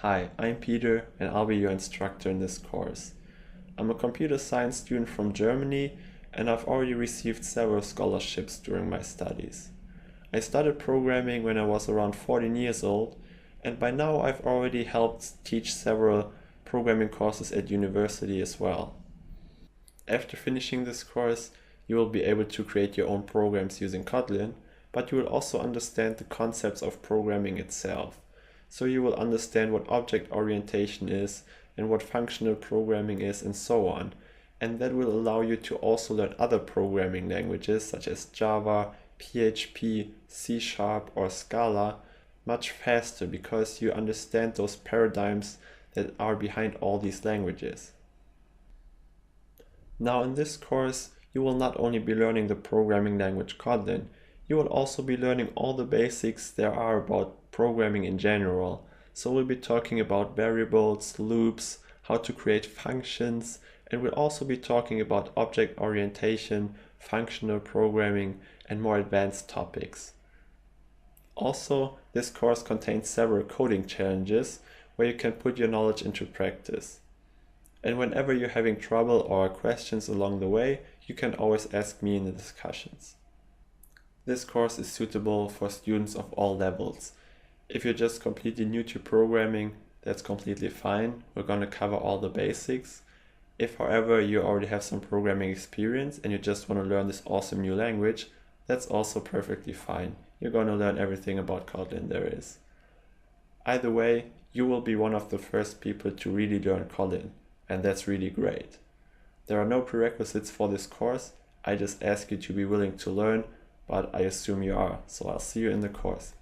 Hi, I'm Peter and I'll be your instructor in this course. I'm a computer science student from Germany and I've already received several scholarships during my studies. I started programming when I was around 14 years old, and by now I've already helped teach several programming courses at university as well. After finishing this course, you will be able to create your own programs using Kotlin, but you will also understand the concepts of programming itself. So you will understand what object orientation is and what functional programming is and so on. And that will allow you to also learn other programming languages such as Java, PHP, C# or Scala much faster because you understand those paradigms that are behind all these languages. Now in this course, you will not only be learning the programming language Kotlin, you will also be learning all the basics there are about programming in general. So we'll be talking about variables, loops, how to create functions, and we'll also be talking about object orientation, functional programming, and more advanced topics. Also, this course contains several coding challenges where you can put your knowledge into practice. And whenever you're having trouble or questions along the way, you can always ask me in the discussions. This course is suitable for students of all levels. If you're just completely new to programming, that's completely fine. We're going to cover all the basics. If, however, you already have some programming experience and you just want to learn this awesome new language, that's also perfectly fine. You're going to learn everything about Kotlin there is. Either way, you will be one of the first people to really learn Kotlin, and that's really great. There are no prerequisites for this course. I just ask you to be willing to learn, but I assume you are, so I'll see you in the course.